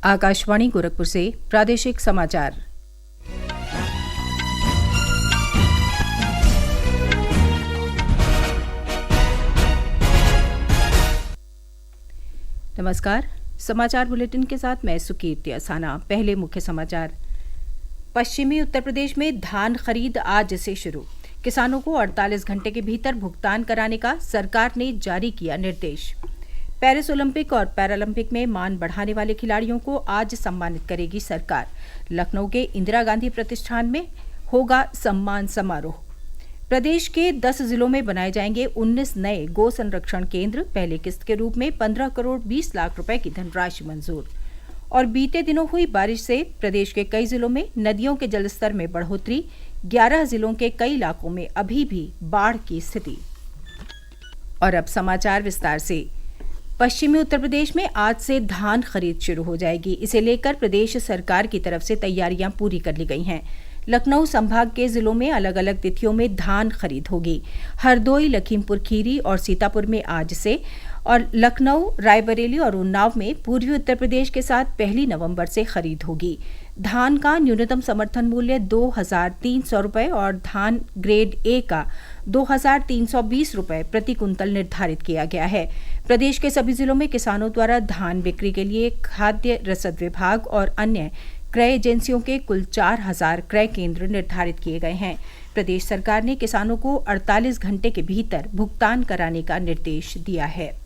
आकाशवाणी गोरखपुर से प्रादेशिक समाचार। नमस्कार। समाचार बुलेटिन के साथ मैं सुकीर्ति असाना। पहले मुख्य समाचार। पश्चिमी उत्तर प्रदेश में धान खरीद आज से शुरू। किसानों को 48 घंटे के भीतर भुगतान कराने का सरकार ने जारी किया निर्देश। पेरिस ओलंपिक और पैरालंपिक में मान बढ़ाने वाले खिलाड़ियों को आज सम्मानित करेगी सरकार। लखनऊ के इंदिरा गांधी प्रतिष्ठान में होगा सम्मान समारोह। प्रदेश के 10 जिलों में बनाए जाएंगे 19 नए गो संरक्षण केंद्र। पहले किस्त के रूप में 15 करोड़ 20 लाख रुपए की धनराशि मंजूर। और बीते दिनों हुई बारिश से प्रदेश के कई जिलों में नदियों के जलस्तर में बढ़ोतरी। 11 जिलों के कई इलाकों में अभी भी बाढ़ की स्थिति। और अब समाचार विस्तार से। पश्चिमी उत्तर प्रदेश में आज से धान खरीद शुरू हो जाएगी। इसे लेकर प्रदेश सरकार की तरफ से तैयारियां पूरी कर ली गई हैं। लखनऊ संभाग के जिलों में अलग अलग तिथियों में धान खरीद होगी। हरदोई, लखीमपुर खीरी और सीतापुर में आज से, और लखनऊ, रायबरेली और उन्नाव में पूर्वी उत्तर प्रदेश के साथ 1 नवंबर से खरीद होगी। धान का न्यूनतम समर्थन मूल्य 2,300 रुपये और धान ग्रेड ए का 2,320 रुपये प्रति कुंतल निर्धारित किया गया है। प्रदेश के सभी जिलों में किसानों द्वारा धान बिक्री के लिए खाद्य रसद विभाग और अन्य क्रय एजेंसियों के कुल 4,000 क्रय केंद्र निर्धारित किए गए हैं। प्रदेश सरकार ने किसानों को 48 घंटे के भीतर भुगतान कराने का निर्देश दिया है।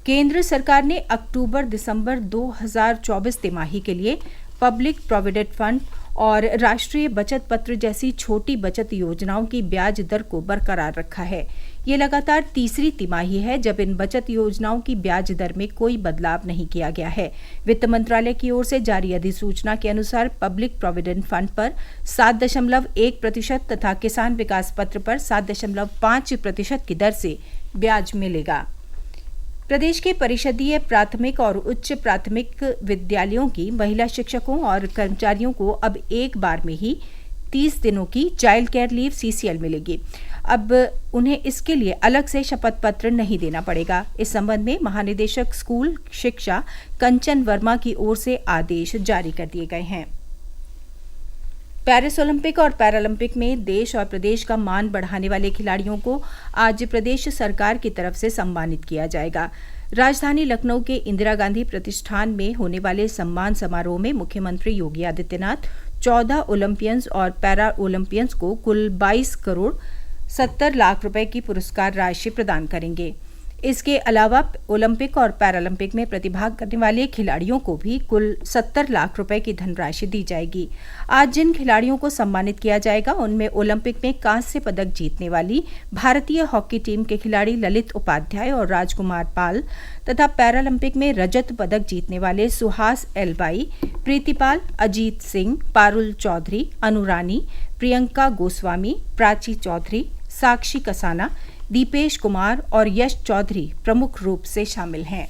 केंद्र सरकार ने अक्टूबर-दिसंबर 2024 तिमाही के लिए पब्लिक प्रोविडेंट फंड और राष्ट्रीय बचत पत्र जैसी छोटी बचत योजनाओं की ब्याज दर को बरकरार रखा है। ये लगातार तीसरी तिमाही है जब इन बचत योजनाओं की ब्याज दर में कोई बदलाव नहीं किया गया है। वित्त मंत्रालय की ओर से जारी अधिसूचना के अनुसार पब्लिक प्रोविडेंट फंड पर 7.1% तथा किसान विकास पत्र पर 7.5% की दर से ब्याज मिलेगा। प्रदेश के परिषदीय प्राथमिक और उच्च प्राथमिक विद्यालयों की महिला शिक्षकों और कर्मचारियों को अब एक बार में ही 30 दिनों की चाइल्ड केयर लीव CCL मिलेगी। अब उन्हें इसके लिए अलग से शपथ पत्र नहीं देना पड़ेगा। इस संबंध में महानिदेशक स्कूल शिक्षा कंचन वर्मा की ओर से आदेश जारी कर दिए गए हैं। पेरिस ओलंपिक और पैरालंपिक में देश और प्रदेश का मान बढ़ाने वाले खिलाड़ियों को आज प्रदेश सरकार की तरफ से सम्मानित किया जाएगा। राजधानी लखनऊ के इंदिरा गांधी प्रतिष्ठान में होने वाले सम्मान समारोह में मुख्यमंत्री योगी आदित्यनाथ 14 ओलंपियंस और पैरा ओलंपियंस को कुल 22 करोड़ 70 लाख रुपए की पुरस्कार राशि प्रदान करेंगे। इसके अलावा ओलंपिक और पैरालंपिक में प्रतिभाग करने वाले खिलाड़ियों को भी कुल 70 लाख रुपए की धनराशि दी जाएगी। आज जिन खिलाड़ियों को सम्मानित किया जाएगा उनमें ओलंपिक में कांस्य पदक जीतने वाली भारतीय हॉकी टीम के खिलाड़ी ललित उपाध्याय और राजकुमार पाल तथा पैरालंपिक में रजत पदक जीतने वाले सुहास एलबाई, प्रीतिपाल, अजीत सिंह, पारुल चौधरी, अनुरानी, प्रियंका गोस्वामी, प्राची चौधरी, साक्षी कसाना, दीपेश कुमार और यश चौधरी प्रमुख रूप से शामिल हैं।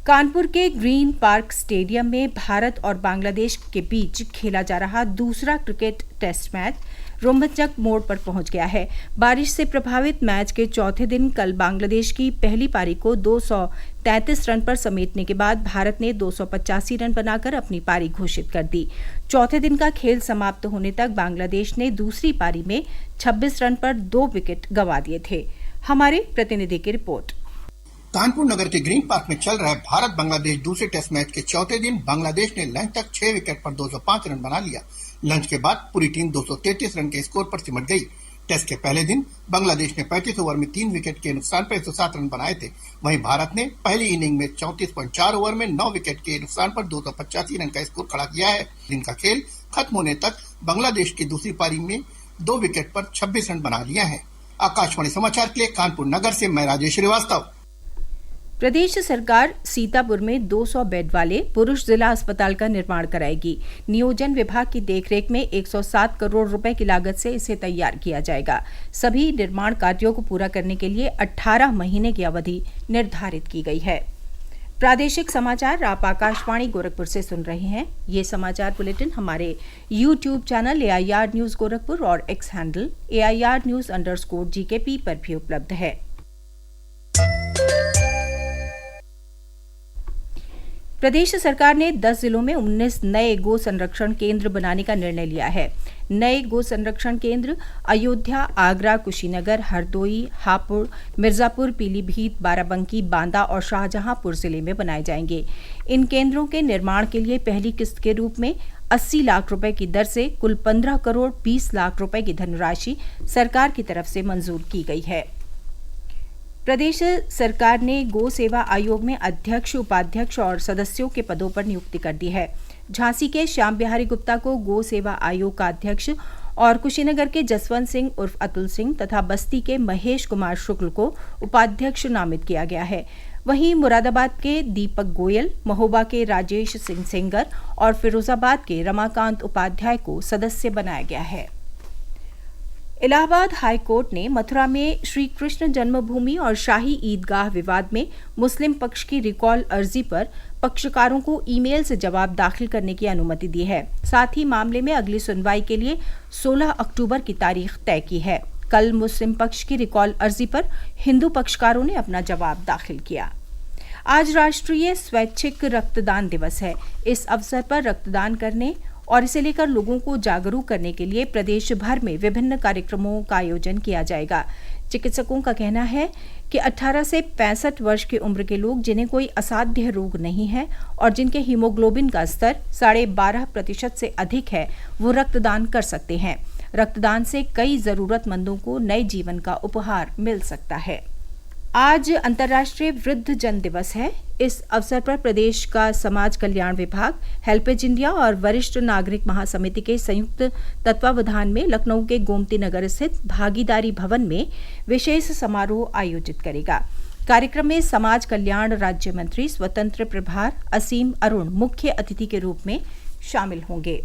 कानपुर के ग्रीन पार्क स्टेडियम में भारत और बांग्लादेश के बीच खेला जा रहा दूसरा क्रिकेट टेस्ट मैच रोमांचक मोड़ पर पहुंच गया है। बारिश से प्रभावित मैच के चौथे दिन कल बांग्लादेश की पहली पारी को 233 रन पर समेटने के बाद भारत ने 285 रन बनाकर अपनी पारी घोषित कर दी। चौथे दिन का खेल समाप्त होने तक बांग्लादेश ने दूसरी पारी में 26 रन पर 2 विकेट गंवा दिए थे। हमारे प्रतिनिधि की रिपोर्ट। कानपुर नगर के ग्रीन पार्क में चल रहे भारत बांग्लादेश दूसरे टेस्ट मैच के चौथे दिन बांग्लादेश ने लंच तक 6 विकेट पर 205 रन बना लिया। लंच के बाद पूरी टीम 233 रन के स्कोर पर सिमट गई। टेस्ट के पहले दिन बांग्लादेश ने 35 ओवर में 3 विकेट के नुकसान पर 107 रन बनाए थे। वहीं भारत ने पहली इनिंग में 34.4 ओवर में 9 विकेट के नुकसान पर 285 रन का स्कोर खड़ा किया है। दिन का खेल खत्म होने तक बांग्लादेश की दूसरी पारी में 2 विकेट पर 26 रन बना लिया है। आकाशवाणी समाचार के लिए कानपुर नगर से मैं राजेश श्रीवास्तव। प्रदेश सरकार सीतापुर में 200 बेड वाले पुरुष जिला अस्पताल का निर्माण कराएगी। नियोजन विभाग की देखरेख में 107 करोड़ रुपए की लागत से इसे तैयार किया जाएगा। सभी निर्माण कार्यों को पूरा करने के लिए 18 महीने की अवधि निर्धारित की गई है। प्रादेशिक समाचार आप आकाशवाणी गोरखपुर से सुन रहे हैं। ये समाचार बुलेटिन हमारे YouTube channel AIR news Gorakhpur और X हैंडल AIR News_GKP पर भी उपलब्ध है। प्रदेश सरकार ने 10 जिलों में 19 नए गो संरक्षण केंद्र बनाने का निर्णय लिया है। नए गो संरक्षण केंद्र अयोध्या, आगरा, कुशीनगर, हरदोई, हापुड़, मिर्जापुर, पीलीभीत, बाराबंकी, बांदा और शाहजहांपुर जिले में बनाए जाएंगे। इन केंद्रों के निर्माण के लिए पहली किस्त के रूप में 80 लाख रुपए की दर से कुल 15 करोड़ 20 लाख रुपए की धनराशि सरकार की तरफ से मंजूर की गई है। प्रदेश सरकार ने गो सेवा आयोग में अध्यक्ष, उपाध्यक्ष और सदस्यों के पदों पर नियुक्ति कर दी है। झांसी के श्याम बिहारी गुप्ता को गो सेवा आयोग का अध्यक्ष और कुशीनगर के जसवंत सिंह उर्फ अतुल सिंह तथा बस्ती के महेश कुमार शुक्ल को उपाध्यक्ष नामित किया गया है। वहीं मुरादाबाद के दीपक गोयल, महोबा के राजेश सिंह सेंगर और फिरोजाबाद के रमाकांत उपाध्याय को सदस्य बनाया गया है। इलाहाबाद हाई कोर्ट ने मथुरा में श्री कृष्ण जन्मभूमि और शाही ईदगाह विवाद में मुस्लिम पक्ष की रिकॉल अर्जी पर पक्षकारों को ईमेल से जवाब दाखिल करने की अनुमति दी है। साथ ही मामले में अगली सुनवाई के लिए 16 अक्टूबर की तारीख तय की है। कल मुस्लिम पक्ष की रिकॉल अर्जी पर हिंदू पक्षकारों ने अपना जवाब दाखिल किया। आज राष्ट्रीय स्वैच्छिक रक्तदान दिवस है। इस अवसर पर रक्तदान करने और इसे लेकर लोगों को जागरूक करने के लिए प्रदेश भर में विभिन्न कार्यक्रमों का आयोजन किया जाएगा। चिकित्सकों का कहना है कि 18 से 65 वर्ष की उम्र के लोग जिन्हें कोई असाध्य रोग नहीं है और जिनके हीमोग्लोबिन का स्तर 12.5% से अधिक है, वो रक्तदान कर सकते हैं। रक्तदान से कई जरूरतमंदों को नए जीवन का उपहार मिल सकता है। आज अंतर्राष्ट्रीय वृद्धजन दिवस है। इस अवसर पर प्रदेश का समाज कल्याण विभाग, हेल्पेज इंडिया और वरिष्ठ नागरिक महासमिति के संयुक्त तत्वावधान में लखनऊ के गोमती नगर स्थित भागीदारी भवन में विशेष समारोह आयोजित करेगा। कार्यक्रम में समाज कल्याण राज्य मंत्री स्वतंत्र प्रभार असीम अरुण मुख्य अतिथि के रूप में शामिल होंगे।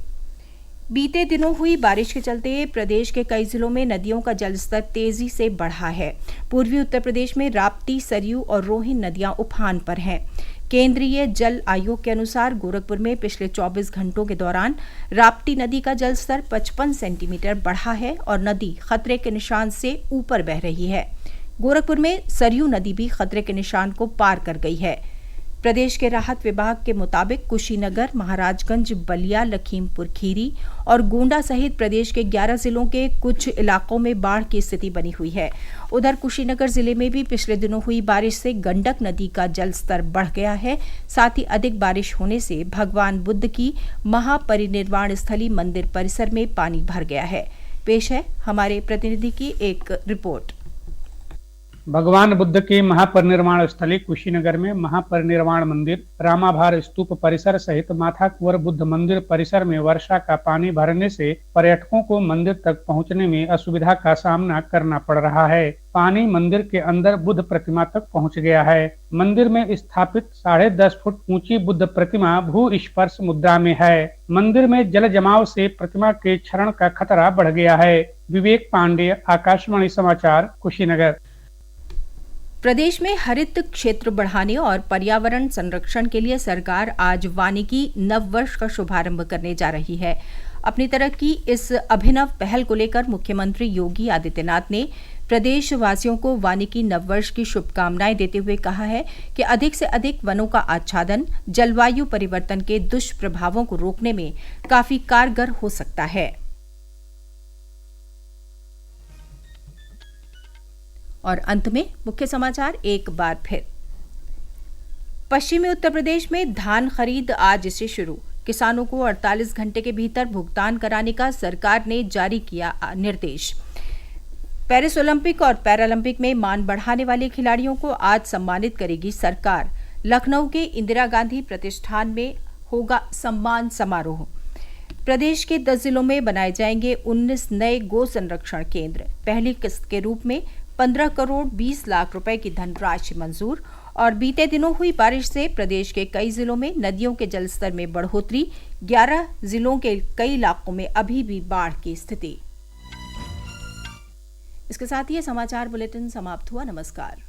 बीते दिनों हुई बारिश के चलते प्रदेश के कई जिलों में नदियों का जलस्तर तेजी से बढ़ा है। पूर्वी उत्तर प्रदेश में राप्ती, सरयू और रोहिन नदियां उफान पर हैं। केंद्रीय जल आयोग के अनुसार गोरखपुर में पिछले 24 घंटों के दौरान राप्ती नदी का जलस्तर 55 सेंटीमीटर बढ़ा है और नदी खतरे के निशान से ऊपर बह रही है। गोरखपुर में सरयू नदी भी खतरे के निशान को पार कर गई है। प्रदेश के राहत विभाग के मुताबिक कुशीनगर, महाराजगंज, बलिया, लखीमपुर खीरी और गोंडा सहित प्रदेश के 11 जिलों के कुछ इलाकों में बाढ़ की स्थिति बनी हुई है। उधर कुशीनगर जिले में भी पिछले दिनों हुई बारिश से गंडक नदी का जलस्तर बढ़ गया है। साथ ही अधिक बारिश होने से भगवान बुद्ध की महापरिनिर्वाण स्थली मंदिर परिसर में पानी भर गया है। पेश है हमारे प्रतिनिधि की एक रिपोर्ट। भगवान बुद्ध की महापरिनिर्वाण स्थली कुशीनगर में महापरिनिर्वाण मंदिर, रामाभार स्तूप परिसर सहित माथाकुंवर बुद्ध मंदिर परिसर में वर्षा का पानी भरने से पर्यटकों को मंदिर तक पहुंचने में असुविधा का सामना करना पड़ रहा है। पानी मंदिर के अंदर बुद्ध प्रतिमा तक पहुंच गया है। मंदिर में स्थापित 10.5 फुट ऊंची बुद्ध प्रतिमा भू स्पर्श मुद्रा में है। मंदिर में जल जमाव से प्रतिमा के क्षरण का खतरा बढ़ गया है। विवेक पांडेय, आकाशवाणी समाचार, कुशीनगर। प्रदेश में हरित क्षेत्र बढ़ाने और पर्यावरण संरक्षण के लिए सरकार आज वानिकी नववर्ष का शुभारंभ करने जा रही है। अपनी तरह की इस अभिनव पहल को लेकर मुख्यमंत्री योगी आदित्यनाथ ने प्रदेशवासियों को वानिकी नववर्ष की शुभकामनाएं देते हुए कहा है कि अधिक से अधिक वनों का आच्छादन जलवायु परिवर्तन के दुष्प्रभावों को रोकने में काफी कारगर हो सकता है। और अंत में मुख्य समाचार एक बार फिर। पश्चिमी उत्तर प्रदेश में धान खरीद आज से शुरू। किसानों को 48 घंटे के भीतर भुगतान कराने का सरकार ने जारी किया निर्देश। पेरिस ओलंपिक और पैरालंपिक में मान बढ़ाने वाले खिलाड़ियों को आज सम्मानित करेगी सरकार। लखनऊ के इंदिरा गांधी प्रतिष्ठान में होगा सम्मान समारोह। प्रदेश के 10 जिलों में बनाए जाएंगे 19 नए गो संरक्षण केंद्र। पहली किस्त के रूप में 15 करोड़ 20 लाख रुपए की धनराशि मंजूर। और बीते दिनों हुई बारिश से प्रदेश के कई जिलों में नदियों के जलस्तर में बढ़ोतरी। 11 जिलों के कई इलाकों में अभी भी बाढ़ की स्थिति। इसके साथ ही ये समाचार बुलेटिन समाप्त हुआ। नमस्कार।